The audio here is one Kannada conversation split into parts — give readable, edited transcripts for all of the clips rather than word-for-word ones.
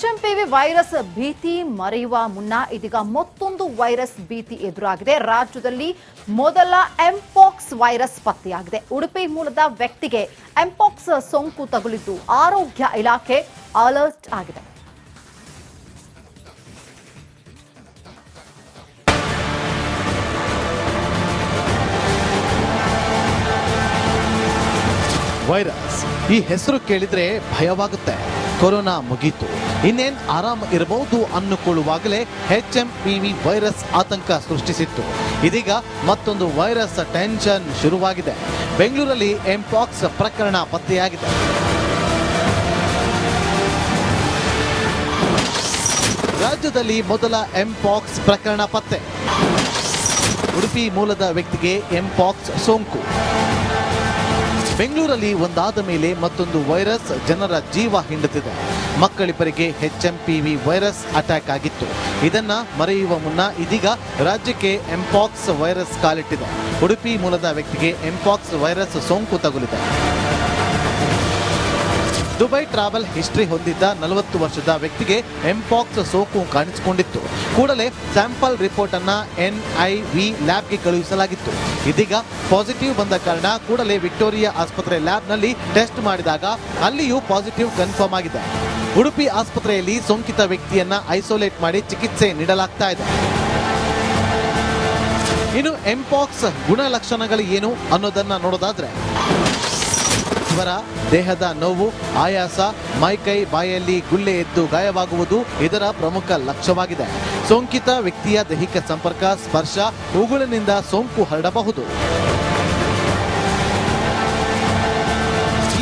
HMPV ವೈರಸ್ ಭೀತಿ ಮರೆಯುವ ಮುನ್ನ ಇದೀಗ ಮತ್ತೊಂದು ವೈರಸ್ ಭೀತಿ ಎದುರಾಗಿದೆ. ರಾಜ್ಯದಲ್ಲಿ ಮೊದಲ ಎಂಪಾಕ್ಸ್ ವೈರಸ್ ಪತ್ತೆಯಾಗಿದೆ. ಉಡುಪಿ ಮೂಲದ ವ್ಯಕ್ತಿಗೆ ಎಂಪಾಕ್ಸ್ ಸೋಂಕು ತಗುಲಿದ್ದು ಆರೋಗ್ಯ ಇಲಾಖೆ ಅಲರ್ಟ್ ಆಗಿದೆ. ವೈರಸ್ ಈ ಹೆಸರು ಕೇಳಿದ್ರೆ ಭಯವಾಗುತ್ತೆ. ಕೊರೋನಾ ಮುಗೀತು, ಇನ್ನೇನ್ ಆರಾಮ್ ಇರಬಹುದು ಅನ್ನುಕೊಳ್ಳುವಾಗಲೇ HMPV ವೈರಸ್ ಆತಂಕ ಸೃಷ್ಟಿಸಿತ್ತು. ಇದೀಗ ಮತ್ತೊಂದು ವೈರಸ್ ಟೆನ್ಷನ್ ಶುರುವಾಗಿದೆ. ಬೆಂಗಳೂರಲ್ಲಿ ಎಂಪಾಕ್ಸ್ ಪ್ರಕರಣ ಪತ್ತೆಯಾಗಿದೆ. ರಾಜ್ಯದಲ್ಲಿ ಮೊದಲ ಎಂಪಾಕ್ಸ್ ಪ್ರಕರಣ ಪತ್ತೆ. ಉಡುಪಿ ಮೂಲದ ವ್ಯಕ್ತಿಗೆ ಎಂಪಾಕ್ಸ್ ಸೋಂಕು. ಬೆಂಗಳೂರಲ್ಲಿ ಒಂದಾದ ಮೇಲೆ ಮತ್ತೊಂದು ವೈರಸ್ ಜನರ ಜೀವ ಹಿಂಡುತ್ತಿದೆ. ಮಕ್ಕಳಿಬ್ಬರಿಗೆ HMPV ವೈರಸ್ ಅಟ್ಯಾಕ್ ಆಗಿತ್ತು. ಇದನ್ನ ಮರೆಯುವ ಮುನ್ನ ಇದೀಗ ರಾಜ್ಯಕ್ಕೆ ಎಂಪಾಕ್ಸ್ ವೈರಸ್ ಕಾಲಿಟ್ಟಿದೆ. ಉಡುಪಿ ಮೂಲದ ವ್ಯಕ್ತಿಗೆ ಎಂಪಾಕ್ಸ್ ವೈರಸ್ ಸೋಂಕು ತಗುಲಿದೆ. ದುಬೈ ಟ್ರಾವೆಲ್ ಹಿಸ್ಟ್ರಿ ಹೊಂದಿದ್ದ 40 ವರ್ಷದ ವ್ಯಕ್ತಿಗೆ ಎಂಪಾಕ್ಸ್ ಸೋಂಕು ಕಾಣಿಸಿಕೊಂಡಿತ್ತು. ಕೂಡಲೇ ಸ್ಯಾಂಪಲ್ ರಿಪೋರ್ಟ್ ಅನ್ನ NIV ಲ್ಯಾಬ್ಗೆ ಕಳುಹಿಸಲಾಗಿತ್ತು. ಇದೀಗ ಪಾಸಿಟಿವ್ ಬಂದ ಕಾರಣ ಕೂಡಲೇ ವಿಕ್ಟೋರಿಯಾ ಆಸ್ಪತ್ರೆ ಲ್ಯಾಬ್ನಲ್ಲಿ ಟೆಸ್ಟ್ ಮಾಡಿದಾಗ ಅಲ್ಲಿಯೂ ಪಾಸಿಟಿವ್ ಕನ್ಫರ್ಮ್ ಆಗಿದೆ. ಉಡುಪಿ ಆಸ್ಪತ್ರೆಯಲ್ಲಿ ಸೋಂಕಿತ ವ್ಯಕ್ತಿಯನ್ನ ಐಸೋಲೇಟ್ ಮಾಡಿ ಚಿಕಿತ್ಸೆ ನೀಡಲಾಗ್ತಾ ಇದೆ. ಇನ್ನು ಎಂಪಾಕ್ಸ್ ಗುಣಲಕ್ಷಣಗಳು ಏನು ಅನ್ನೋದನ್ನ ನೋಡೋದಾದ್ರೆ, ಜ್ವರ, ದೇಹದ ನೋವು, ಆಯಾಸ, ಮೈಕೈ ಬಾಯಲ್ಲಿ ಗುಳ್ಳೆ ಎದ್ದು ಗಾಯವಾಗುವುದು ಇದರ ಪ್ರಮುಖ ಲಕ್ಷ್ಯವಾಗಿದೆ. ಸೋಂಕಿತ ವ್ಯಕ್ತಿಯ ದೈಹಿಕ ಸಂಪರ್ಕ, ಸ್ಪರ್ಶ, ಉಗುಳಿನಿಂದ ಸೋಂಕು ಹರಡಬಹುದು.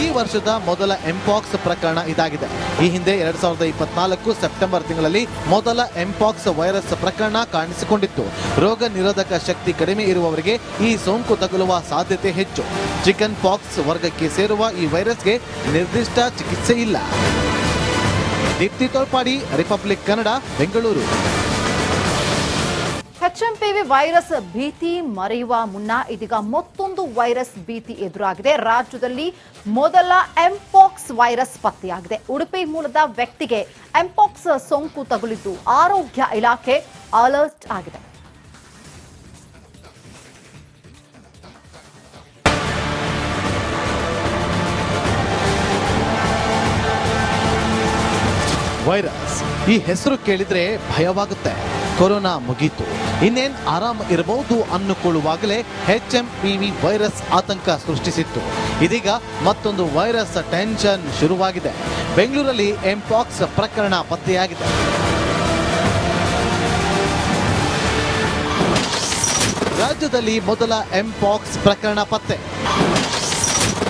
ಈ ವರ್ಷದ ಮೊದಲ ಎಂಪಾಕ್ಸ್ ಪ್ರಕರಣ ಇದಾಗಿದೆ. ಈ ಹಿಂದೆ 2024 ಸೆಪ್ಟೆಂಬರ್ ತಿಂಗಳಲ್ಲಿ ಮೊದಲ ಎಂಪಾಕ್ಸ್ ವೈರಸ್ ಪ್ರಕರಣ ಕಾಣಿಸಿಕೊಂಡಿತ್ತು. ರೋಗ ನಿರೋಧಕ ಶಕ್ತಿ ಕಡಿಮೆ ಇರುವವರಿಗೆ ಈ ಸೋಂಕು ತಗುಲುವ ಸಾಧ್ಯತೆ ಹೆಚ್ಚು. ಚಿಕನ್ ಪಾಕ್ಸ್ ವರ್ಗಕ್ಕೆ ಸೇರುವ ಈ ವೈರಸ್ಗೆ ನಿರ್ದಿಷ್ಟ ಚಿಕಿತ್ಸೆ ಇಲ್ಲ. Deepti Tolpadi, republic Kannada, Bengaluru. HMPV virus ಭೀತಿ ಮರೆಯುವ ಮುನ್ನ ಇದೀಗ ಮತ್ತೊಂದು ವೈರಸ್ ಭೀತಿ ಎದುರಾಗಿದೆ. ರಾಜ್ಯದಲ್ಲಿ ಮೊದಲ ಎಂಪಾಕ್ಸ್ ವೈರಸ್ ಪತ್ತೆಯಾಗಿದೆ. ಉಡುಪಿ ಮೂಲದ ವ್ಯಕ್ತಿಗೆ ಎಂಪಾಕ್ಸ್ ಸೋಂಕು ತಗುಲಿದ್ದು ಆರೋಗ್ಯ ಇಲಾಖೆ ಅಲರ್ಟ್ ಆಗಿದೆ. ವೈರಸ್ ಈ ಹೆಸರು ಕೇಳಿದ್ರೆ ಭಯವಾಗುತ್ತೆ. ಕೊರೋನಾ ಮುಗೀತು, ಇನ್ನೇನ್ ಆರಾಮ್ ಇರಬಹುದು ಅನ್ನುಕೊಳ್ಳುವಾಗಲೇ HMPV ವೈರಸ್ ಆತಂಕ ಸೃಷ್ಟಿಸಿತ್ತು. ಇದೀಗ ಮತ್ತೊಂದು ವೈರಸ್ ಟೆನ್ಷನ್ ಶುರುವಾಗಿದೆ. ಬೆಂಗಳೂರಲ್ಲಿ ಎಂಪಾಕ್ಸ್ ಪ್ರಕರಣ ಪತ್ತೆಯಾಗಿದೆ. ರಾಜ್ಯದಲ್ಲಿ ಮೊದಲ ಎಂಪಾಕ್ಸ್ ಪ್ರಕರಣ ಪತ್ತೆ.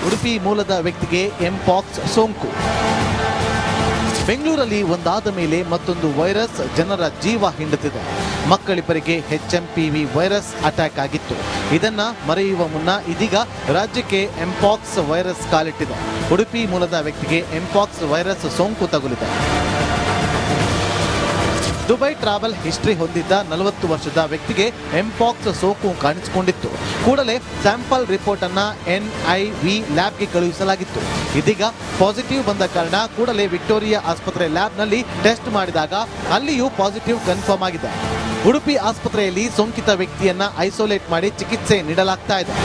ಉಡುಪಿ ಮೂಲದ ವ್ಯಕ್ತಿಗೆ ಎಂಪಾಕ್ಸ್ ಸೋಂಕು. ಬೆಂಗಳೂರಲ್ಲಿ ಒಂದಾದ ಮೇಲೆ ಮತ್ತೊಂದು ವೈರಸ್ ಜನರ ಜೀವ ಹಿಂಡುತ್ತಿದೆ. ಮಕ್ಕಳಿಬ್ಬರಿಗೆ HMPV ವೈರಸ್ ಅಟ್ಯಾಕ್ ಆಗಿತ್ತು. ಇದನ್ನ ಮರೆಯುವ ಮುನ್ನ ಇದೀಗ ರಾಜ್ಯಕ್ಕೆ ಎಂಪಾಕ್ಸ್ ವೈರಸ್ ಕಾಲಿಟ್ಟಿದೆ. ಉಡುಪಿ ಮೂಲದ ವ್ಯಕ್ತಿಗೆ ಎಂಪಾಕ್ಸ್ ವೈರಸ್ ಸೋಂಕು ತಗುಲಿದೆ. ದುಬೈ ಟ್ರಾವೆಲ್ ಹಿಸ್ಟ್ರಿ ಹೊಂದಿದ್ದ 40 ವರ್ಷದ ವ್ಯಕ್ತಿಗೆ ಎಂಪಾಕ್ಸ್ ಸೋಂಕು ಕಾಣಿಸಿಕೊಂಡಿತ್ತು. ಕೂಡಲೇ ಸ್ಯಾಂಪಲ್ ರಿಪೋರ್ಟ್ ಅನ್ನ NIV ಲ್ಯಾಬ್ಗೆ ಕಳುಹಿಸಲಾಗಿತ್ತು. ಇದೀಗ ಪಾಸಿಟಿವ್ ಬಂದ ಕಾರಣ ಕೂಡಲೇ ವಿಕ್ಟೋರಿಯಾ ಆಸ್ಪತ್ರೆ ಲ್ಯಾಬ್ನಲ್ಲಿ ಟೆಸ್ಟ್ ಮಾಡಿದಾಗ ಅಲ್ಲಿಯೂ ಪಾಸಿಟಿವ್ ಕನ್ಫರ್ಮ್ ಆಗಿದೆ. ಉಡುಪಿ ಆಸ್ಪತ್ರೆಯಲ್ಲಿ ಸೋಂಕಿತ ವ್ಯಕ್ತಿಯನ್ನ ಐಸೋಲೇಟ್ ಮಾಡಿ ಚಿಕಿತ್ಸೆ ನೀಡಲಾಗ್ತಾ ಇದೆ.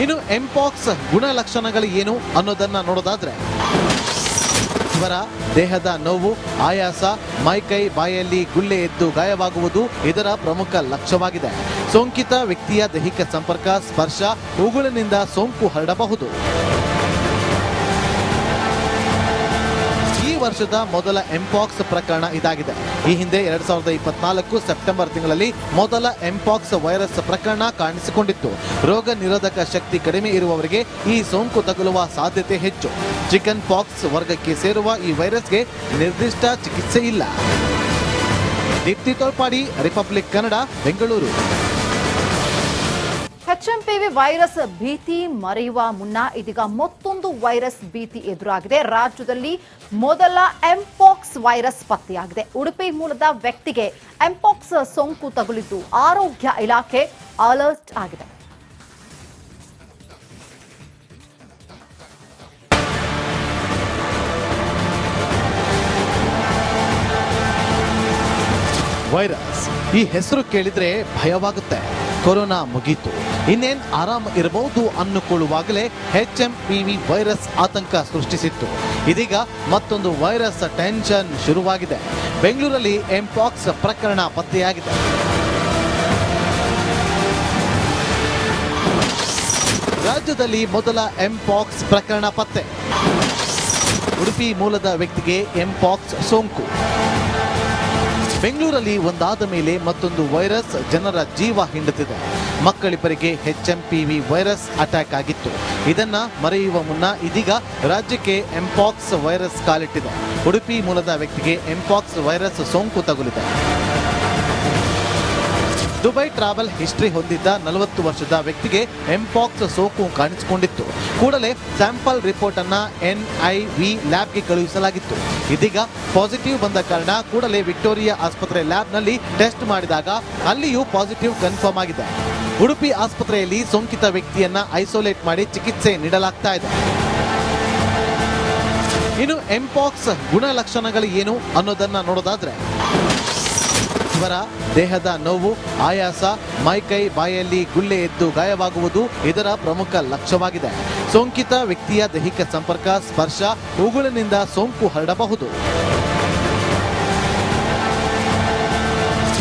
ಇನ್ನು ಎಂಪಾಕ್ಸ್ ಗುಣಲಕ್ಷಣಗಳು ಏನು ಅನ್ನೋದನ್ನ ನೋಡೋದಾದ್ರೆ, ಜ್ವರ, ದೇಹದ ನೋವು, ಆಯಾಸ, ಮೈಕೈ ಬಾಯಲ್ಲಿ ಗುಳ್ಳೆ ಎದ್ದು ಗಾಯವಾಗುವುದು ಇದರ ಪ್ರಮುಖ ಲಕ್ಷ್ಯವಾಗಿದೆ. ಸೋಂಕಿತ ವ್ಯಕ್ತಿಯ ದೈಹಿಕ ಸಂಪರ್ಕ, ಸ್ಪರ್ಶ, ಉಗುಳಿನಿಂದ ಸೋಂಕು ಹರಡಬಹುದು. ಈ ವರ್ಷದ ಮೊದಲ ಎಂಪಾಕ್ಸ್ ಪ್ರಕರಣ ಇದಾಗಿದೆ. ಈ ಹಿಂದೆ 2024 ಸೆಪ್ಟೆಂಬರ್ ತಿಂಗಳಲ್ಲಿ ಮೊದಲ ಎಂಪಾಕ್ಸ್ ವೈರಸ್ ಪ್ರಕರಣ ಕಾಣಿಸಿಕೊಂಡಿತ್ತು. ರೋಗ ನಿರೋಧಕ ಶಕ್ತಿ ಕಡಿಮೆ ಇರುವವರಿಗೆ ಈ ಸೋಂಕು ತಗುಲುವ ಸಾಧ್ಯತೆ ಹೆಚ್ಚು. ಚಿಕನ್ ಪಾಕ್ಸ್ ವರ್ಗಕ್ಕೆ ಸೇರುವ ಈ ವೈರಸ್ಗೆ ನಿರ್ದಿಷ್ಟ ಚಿಕಿತ್ಸೆ ಇಲ್ಲ. Deepti Tolpadi, republic Kannada, Bengaluru. HMPV virus ಭೀತಿ ಮರೆಯುವ ಮುನ್ನ ಇದೀಗ ಮತ್ತೊಂದು ವೈರಸ್ ಭೀತಿ ಎದುರಾಗಿದೆ. ರಾಜ್ಯದಲ್ಲಿ ಮೊದಲ ಎಂಪಾಕ್ಸ್ ವೈರಸ್ ಪತ್ತೆಯಾಗಿದೆ. ಉಡುಪಿ ಮೂಲದ ವ್ಯಕ್ತಿಗೆ ಎಂಪಾಕ್ಸ್ ಸೋಂಕು ತಗುಲಿದ್ದು ಆರೋಗ್ಯ ಇಲಾಖೆ ಅಲರ್ಟ್ ಆಗಿದೆ. ವೈರಸ್ ಈ ಹೆಸರು ಕೇಳಿದ್ರೆ ಭಯವಾಗುತ್ತೆ. ಕೊರೋನಾ ಮುಗೀತು, ಇನ್ನೇನ್ ಆರಾಮ್ ಇರಬಹುದು ಅನ್ನುಕೊಳ್ಳುವಾಗಲೇ HMPV ವೈರಸ್ ಆತಂಕ ಸೃಷ್ಟಿಸಿತ್ತು. ಇದೀಗ ಮತ್ತೊಂದು ವೈರಸ್ ಟೆನ್ಷನ್ ಶುರುವಾಗಿದೆ. ಬೆಂಗಳೂರಲ್ಲಿ ಎಂಪಾಕ್ಸ್ ಪ್ರಕರಣ ಪತ್ತೆಯಾಗಿದೆ. ರಾಜ್ಯದಲ್ಲಿ ಮೊದಲ ಎಂಪಾಕ್ಸ್ ಪ್ರಕರಣ ಪತ್ತೆ. ಉಡುಪಿ ಮೂಲದ ವ್ಯಕ್ತಿಗೆ ಎಂಪಾಕ್ಸ್ ಸೋಂಕು. ಬೆಂಗಳೂರಲ್ಲಿ ಒಂದಾದ ಮೇಲೆ ಮತ್ತೊಂದು ವೈರಸ್ ಜನರ ಜೀವ ಹಿಂಡುತ್ತಿದೆ. ಮಕ್ಕಳಿಬ್ಬರಿಗೆ HMPV ವೈರಸ್ ಅಟ್ಯಾಕ್ ಆಗಿತ್ತು. ಇದನ್ನ ಮರೆಯುವ ಮುನ್ನ ಇದೀಗ ರಾಜ್ಯಕ್ಕೆ ಎಂಪಾಕ್ಸ್ ವೈರಸ್ ಕಾಲಿಟ್ಟಿದೆ. ಉಡುಪಿ ಮೂಲದ ವ್ಯಕ್ತಿಗೆ ಎಂಪಾಕ್ಸ್ ವೈರಸ್ ಸೋಂಕು ತಗುಲಿದೆ. ದುಬೈ ಟ್ರಾವೆಲ್ ಹಿಸ್ಟರಿ ಹೊಂದಿದ್ದ 40 ವರ್ಷದ ವ್ಯಕ್ತಿಗೆ ಎಂಪಾಕ್ಸ್ ಸೋಂಕು ಕಾಣಿಸಿಕೊಂಡಿತ್ತು. ಕೂಡಲೇ ಸ್ಯಾಂಪಲ್ ರಿಪೋರ್ಟ್ ಅನ್ನ NIV ಲ್ಯಾಬ್ಗೆ ಕಳುಹಿಸಲಾಗಿತ್ತು. ಇದೀಗ ಪಾಸಿಟಿವ್ ಬಂದ ಕಾರಣ ಕೂಡಲೇ ವಿಕ್ಟೋರಿಯಾ ಆಸ್ಪತ್ರೆ ಲ್ಯಾಬ್ನಲ್ಲಿ ಟೆಸ್ಟ್ ಮಾಡಿದಾಗ ಅಲ್ಲಿಯೂ ಪಾಸಿಟಿವ್ ಕನ್ಫರ್ಮ್ ಆಗಿದೆ. ಉಡುಪಿ ಆಸ್ಪತ್ರೆಯಲ್ಲಿ ಸೋಂಕಿತ ವ್ಯಕ್ತಿಯನ್ನ ಐಸೋಲೇಟ್ ಮಾಡಿ ಚಿಕಿತ್ಸೆ ನೀಡಲಾಗ್ತಾ ಇದೆ. ಇನ್ನು ಎಂಪಾಕ್ಸ್ ಗುಣಲಕ್ಷಣಗಳು ಏನು ಅನ್ನೋದನ್ನ ನೋಡೋದಾದ್ರೆ, ಜ್ವರ, ದೇಹದ ನೋವು, ಆಯಾಸ, ಮೈಕೈ ಬಾಯಲ್ಲಿ ಗುಳ್ಳೆ ಎದ್ದು ಗಾಯವಾಗುವುದು ಇದರ ಪ್ರಮುಖ ಲಕ್ಷ್ಯವಾಗಿದೆ. ಸೋಂಕಿತ ವ್ಯಕ್ತಿಯ ದೈಹಿಕ ಸಂಪರ್ಕ, ಸ್ಪರ್ಶ, ಉಗುಳಿನಿಂದ ಸೋಂಕು ಹರಡಬಹುದು.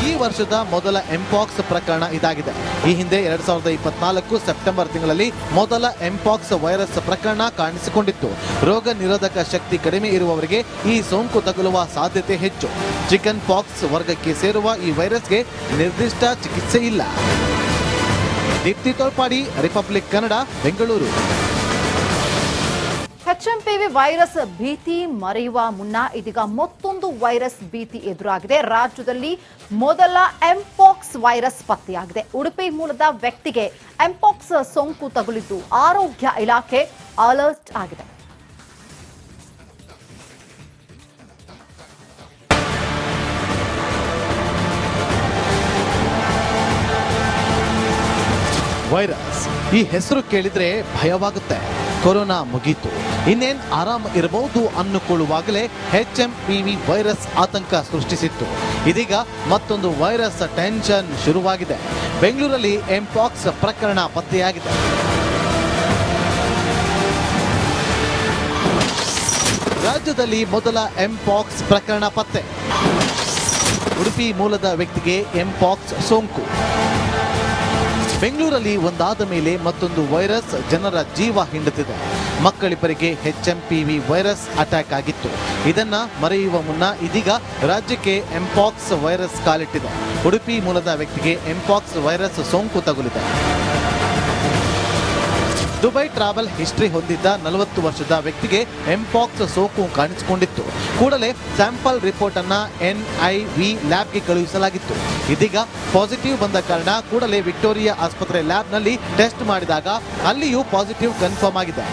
ಈ ವರ್ಷದ ಮೊದಲ ಎಂಪಾಕ್ಸ್ ಪ್ರಕರಣ ಇದಾಗಿದೆ. ಈ ಹಿಂದೆ 2024 ಸೆಪ್ಟೆಂಬರ್ ತಿಂಗಳಲ್ಲಿ ಮೊದಲ ಎಂಪಾಕ್ಸ್ ವೈರಸ್ ಪ್ರಕರಣ ಕಾಣಿಸಿಕೊಂಡಿತ್ತು. ರೋಗ ನಿರೋಧಕ ಶಕ್ತಿ ಕಡಿಮೆ ಇರುವವರಿಗೆ ಈ ಸೋಂಕು ತಗುಲುವ ಸಾಧ್ಯತೆ ಹೆಚ್ಚು. ಚಿಕನ್ ಪಾಕ್ಸ್ ವರ್ಗಕ್ಕೆ ಸೇರುವ ಈ ವೈರಸ್ಗೆ ನಿರ್ದಿಷ್ಟ ಚಿಕಿತ್ಸೆ ಇಲ್ಲ. Deepti Tolpadi, republic Kannada, Bengaluru. HMPV virus ಭೀತಿ ಮರೆಯುವ ಮುನ್ನ ಇದೀಗ ಮತ್ತೊಂದು ವೈರಸ್ ಭೀತಿ ಎದುರಾಗಿದೆ. ರಾಜ್ಯದಲ್ಲಿ ಮೊದಲ ಎಂಪಾಕ್ಸ್ ವೈರಸ್ ಪತ್ತೆಯಾಗಿದೆ. ಉಡುಪಿ ಮೂಲದ ವ್ಯಕ್ತಿಗೆ ಎಂಪಾಕ್ಸ್ ಸೋಂಕು ತಗುಲಿದ್ದು ಆರೋಗ್ಯ ಇಲಾಖೆ ಅಲರ್ಟ್ ಆಗಿದೆ. ವೈರಸ್ ಈ ಹೆಸರು ಕೇಳಿದ್ರೆ ಭಯವಾಗುತ್ತೆ. ಕೊರೋನಾ ಮುಗೀತು, ಇನ್ನೇನ್ ಆರಾಮ್ ಇರಬಹುದು ಅನ್ನುಕೊಳ್ಳುವಾಗಲೇ HMPV ವೈರಸ್ ಆತಂಕ ಸೃಷ್ಟಿಸಿತ್ತು. ಇದೀಗ ಮತ್ತೊಂದು ವೈರಸ್ ಟೆನ್ಷನ್ ಶುರುವಾಗಿದೆ. ಬೆಂಗಳೂರಲ್ಲಿ ಎಂಪಾಕ್ಸ್ ಪ್ರಕರಣ ಪತ್ತೆಯಾಗಿದೆ. ರಾಜ್ಯದಲ್ಲಿ ಮೊದಲ ಎಂಪಾಕ್ಸ್ ಪ್ರಕರಣ ಪತ್ತೆ. ಉಡುಪಿ ಮೂಲದ ವ್ಯಕ್ತಿಗೆ ಎಂಪಾಕ್ಸ್ ಸೋಂಕು. ಬೆಂಗಳೂರಲ್ಲಿ ಒಂದಾದ ಮೇಲೆ ಮತ್ತೊಂದು ವೈರಸ್ ಜನರ ಜೀವ ಹಿಂಡುತ್ತಿದೆ. ಮಕ್ಕಳಿಬ್ಬರಿಗೆ HMPV ವೈರಸ್ ಅಟ್ಯಾಕ್ ಆಗಿತ್ತು. ಇದನ್ನ ಮರೆಯುವ ಮುನ್ನ ಇದೀಗ ರಾಜ್ಯಕ್ಕೆ ಎಂಪಾಕ್ಸ್ ವೈರಸ್ ಕಾಲಿಟ್ಟಿದೆ. ಉಡುಪಿ ಮೂಲದ ವ್ಯಕ್ತಿಗೆ ಎಂಪಾಕ್ಸ್ ವೈರಸ್ ಸೋಂಕು ತಗುಲಿದೆ. ದುಬೈ ಟ್ರಾವೆಲ್ ಹಿಸ್ಟರಿ ಹೊಂದಿದ್ದ 40 ವರ್ಷದ ವ್ಯಕ್ತಿಗೆ ಎಂಪಾಕ್ಸ್ ಸೋಂಕು ಕಾಣಿಸಿಕೊಂಡಿತ್ತು. ಕೂಡಲೇ ಸ್ಯಾಂಪಲ್ ರಿಪೋರ್ಟ್ ಅನ್ನ NIV ಲ್ಯಾಬ್ಗೆ ಕಳುಹಿಸಲಾಗಿತ್ತು. ಇದೀಗ ಪಾಸಿಟಿವ್ ಬಂದ ಕಾರಣ ಕೂಡಲೇ ವಿಕ್ಟೋರಿಯಾ ಆಸ್ಪತ್ರೆ ಲ್ಯಾಬ್ನಲ್ಲಿ ಟೆಸ್ಟ್ ಮಾಡಿದಾಗ ಅಲ್ಲಿಯೂ ಪಾಸಿಟಿವ್ ಕನ್ಫರ್ಮ್ ಆಗಿದೆ.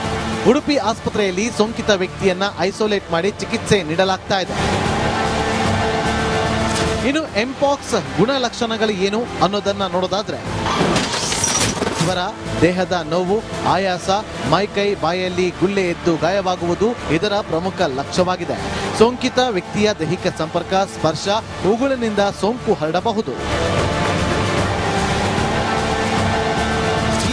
ಉಡುಪಿ ಆಸ್ಪತ್ರೆಯಲ್ಲಿ ಸೋಂಕಿತ ವ್ಯಕ್ತಿಯನ್ನ ಐಸೋಲೇಟ್ ಮಾಡಿ ಚಿಕಿತ್ಸೆ ನೀಡಲಾಗ್ತಾ ಇದೆ. ಇನ್ನು ಎಂಪಾಕ್ಸ್ ಗುಣಲಕ್ಷಣಗಳು ಏನು ಅನ್ನೋದನ್ನ ನೋಡೋದಾದ್ರೆ, ಜ್ವರ, ದೇಹದ ನೋವು, ಆಯಾಸ, ಮೈಕೈ ಬಾಯಲ್ಲಿ ಗುಳ್ಳೆ ಎದ್ದು ಗಾಯವಾಗುವುದು ಇದರ ಪ್ರಮುಖ ಲಕ್ಷ್ಯವಾಗಿದೆ. ಸೋಂಕಿತ ವ್ಯಕ್ತಿಯ ದೈಹಿಕ ಸಂಪರ್ಕ, ಸ್ಪರ್ಶ, ಉಗುಳಿನಿಂದ ಸೋಂಕು ಹರಡಬಹುದು.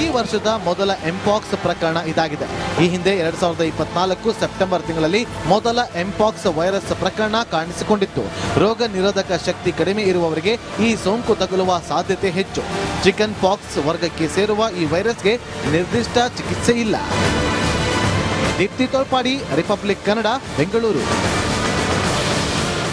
ಈ ವರ್ಷದ ಮೊದಲ ಎಂಪಾಕ್ಸ್ ಪ್ರಕರಣ ಇದಾಗಿದೆ. ಈ ಹಿಂದೆ 2024 ಸೆಪ್ಟೆಂಬರ್ ತಿಂಗಳಲ್ಲಿ ಮೊದಲ ಎಂಪಾಕ್ಸ್ ವೈರಸ್ ಪ್ರಕರಣ ಕಾಣಿಸಿಕೊಂಡಿತ್ತು. ರೋಗ ನಿರೋಧಕ ಶಕ್ತಿ ಕಡಿಮೆ ಇರುವವರಿಗೆ ಈ ಸೋಂಕು ತಗುಲುವ ಸಾಧ್ಯತೆ ಹೆಚ್ಚು. ಚಿಕನ್ ಪಾಕ್ಸ್ ವರ್ಗಕ್ಕೆ ಸೇರುವ ಈ ವೈರಸ್ಗೆ ನಿರ್ದಿಷ್ಟ ಚಿಕಿತ್ಸೆ ಇಲ್ಲ. ದೀಪ್ತಿ ತೋಳ್ಪಾಡಿ, ರಿಪಬ್ಲಿಕ್ ಕನ್ನಡ, ಬೆಂಗಳೂರು.